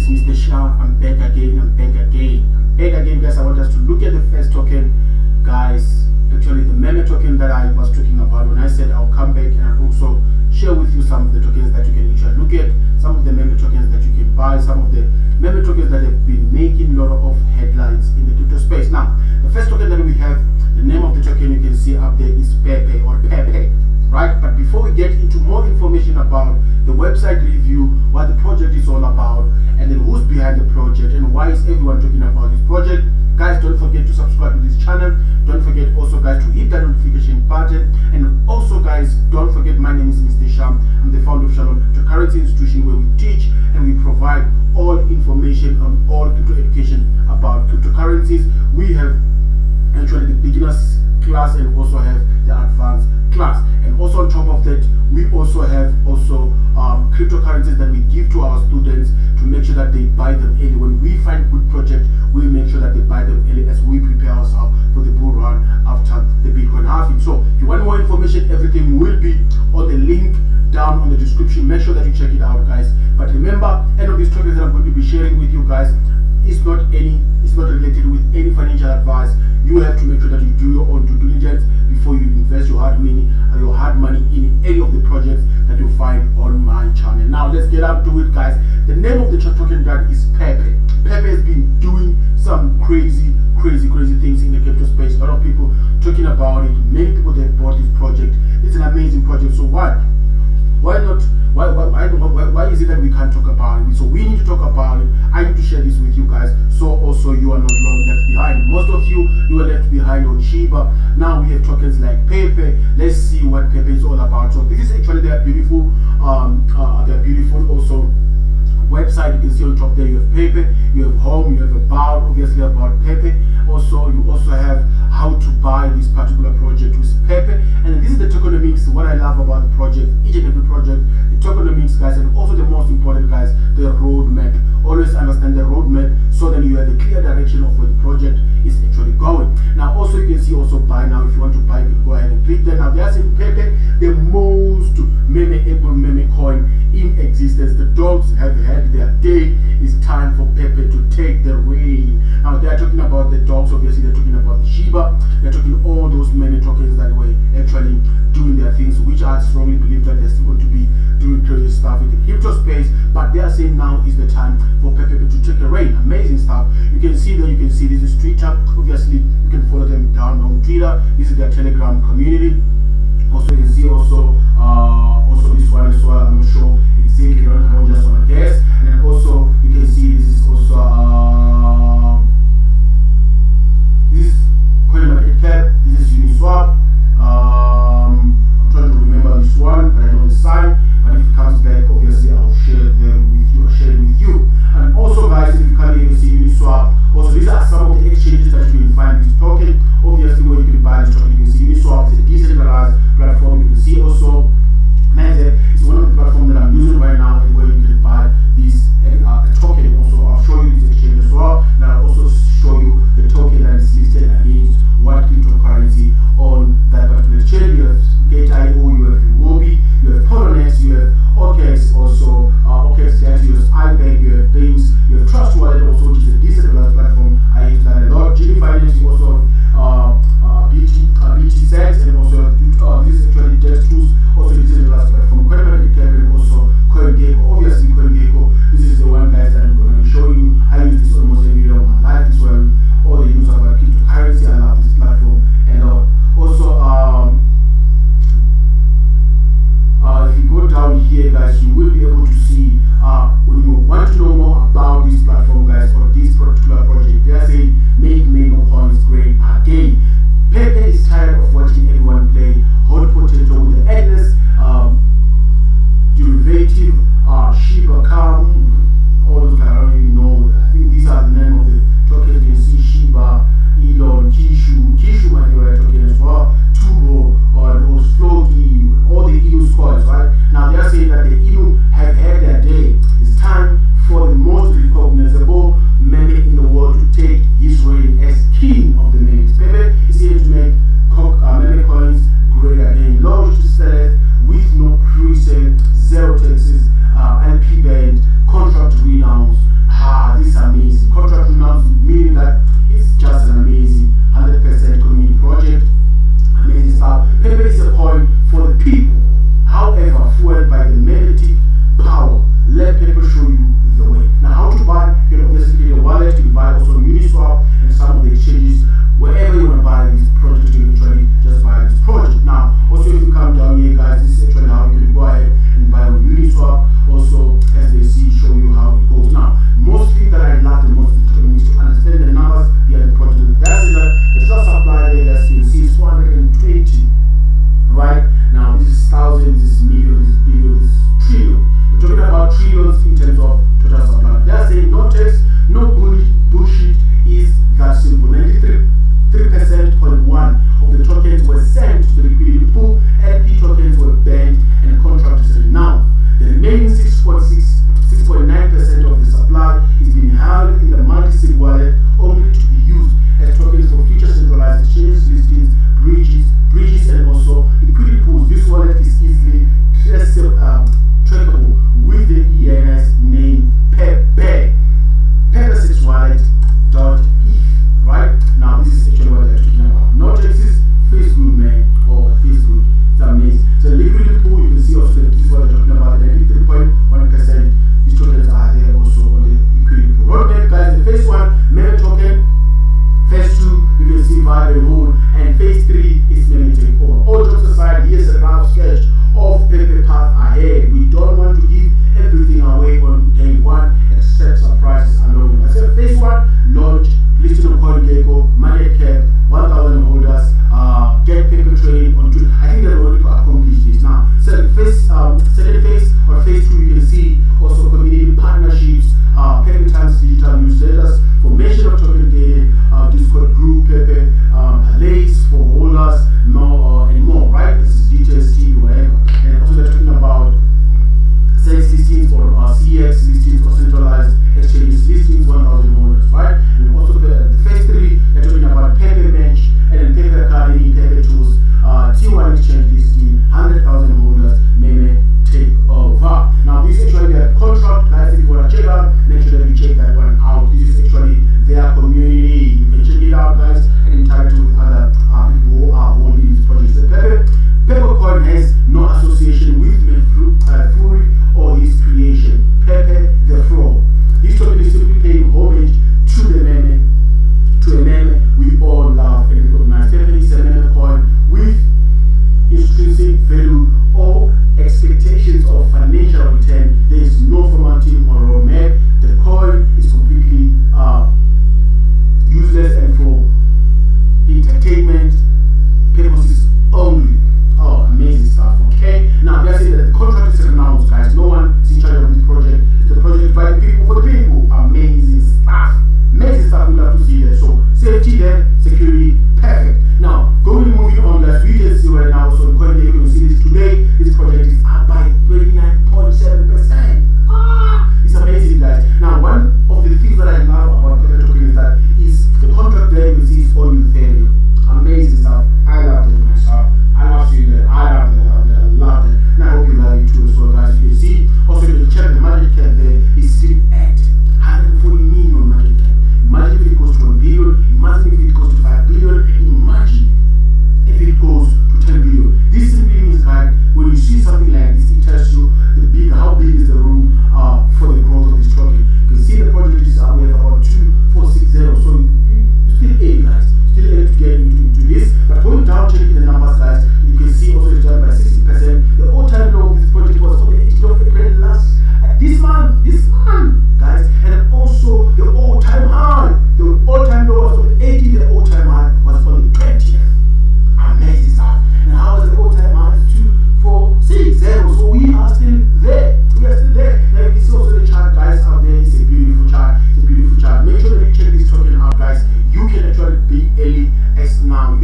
it's Mr. Shah. I'm back again, guys. I want us to look at the first token, guys. Actually, the meme token that I was talking about when I said I'll come back and I'll also share with you some of the tokens that you can actually look at, some of the meme tokens that you can buy, some of the meme tokens that have been making a lot of headlines in the crypto space. Now, the first token that we have, the name of the token you can see up there is PEPE or PEPE, right? But before we get into more information about the website review, what the project is all about, and then who's behind the project and why is everyone talking about this project, guys, don't forget to subscribe to this channel. Don't forget also, guys, to hit that notification button. And also, guys, don't forget, my name is Mr. Sham. I'm the founder of Shalom Cryptocurrency Institution, where we teach and we provide all information on all crypto education about cryptocurrencies. We have actually the beginners class and also have the advanced class, and also on top of that we also have cryptocurrencies that we give to our students to make sure that they buy them early. When we find good project, we make sure that they buy them early as we prepare ourselves for the bull run after the Bitcoin halving. So if you want more information, everything will be on the link down on the description. Make sure that you check it out, guys. But remember, any of these tokens that I'm going to be sharing with you guys, it's not related with any financial advice. You have to make sure that you do your own due diligence before you invest your hard money in any of the projects that you find on my channel. Now let's get up to it, guys. The name of the token that is PEPE. PEPE has been doing some crazy things in the crypto space. A lot of people talking about it. Many people that bought this project. It's an amazing project. So why is it that we can't talk about it? So we need to talk about it. I need to share this with you guys, so also you are not long left behind. Most of you were left behind on Shiba. Now we have tokens like PEPE. Let's see what PEPE is all about. So this is actually their beautiful also website. You can see on top there you have PEPE, you have home, you have about obviously about PEPE. Also you also have how to buy this particular project with PEPE, and this is the tokenomics. What I love about the project, each and every project, the tokenomics, guys, and also the most important, guys, the roadmap. Always understand the roadmap so then you have a clear direction of where the project is actually going. Now also you can see also buy now. If you want to buy, you can go ahead and click there. Now they are saying PEPE, the most memeable meme coin in existence. The dogs have had their day. It's time for PEPE to take the reign. Now they are talking about the dogs, obviously they're talking about the Shiba, they're talking all those meme tokens that were actually doing their things, which I strongly believe that they're still going to be doing crazy stuff in the crypto space. But they are saying now is the time for PEPE to take a reign. Amazing stuff. You can see there, you can see this is Twitter. Obviously you can follow them down on Twitter. This is their Telegram community. Also you can see also this one as well. I'm not sure exactly, I'm just on a guess. And then also you can see this is also this is coinmarketcap, this is Uniswap. I'm trying to remember this one, but I know the sign. But if it comes back, obviously I'll share them with you. I'll share it with you. And also, guys, if you can't even see Uniswap, also these are some of the exchanges that you will find this token. Obviously, where you can buy this token, you can see Uniswap is a decentralized platform. You can see also Magic. It's one of the platforms that I'm using right now, and where you can buy this token. Also, I'll show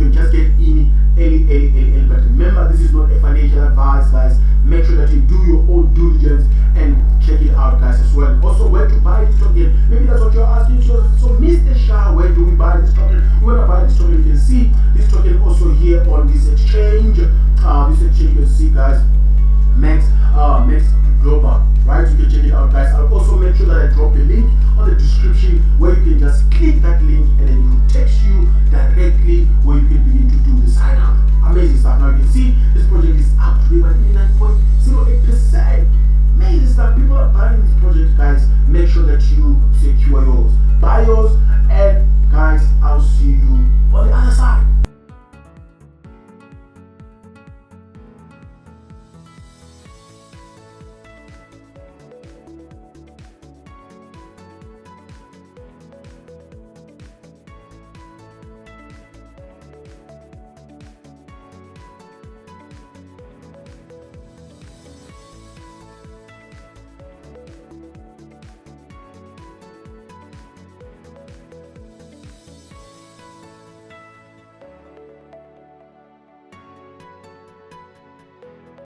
can just get in early. But remember, this is not a financial advice, guys. Make sure that you do your own due diligence and check it out, guys, as well. Also, where to buy this token? Maybe that's what you're asking. So Mr. Shah, where do we buy this token? When I buy this token, you can see this token also here on this exchange. This exchange, you can see, guys, Max Global, right? You can check it out, guys. I'll also make sure that I drop the link on the description where you can just click that link and then it will text you directly where you can begin to do the sign up. Amazing stuff. Now you can see this project is up today by 99.08%. Amazing stuff. People are buying this project, guys. Make sure that you secure yours. Buy yours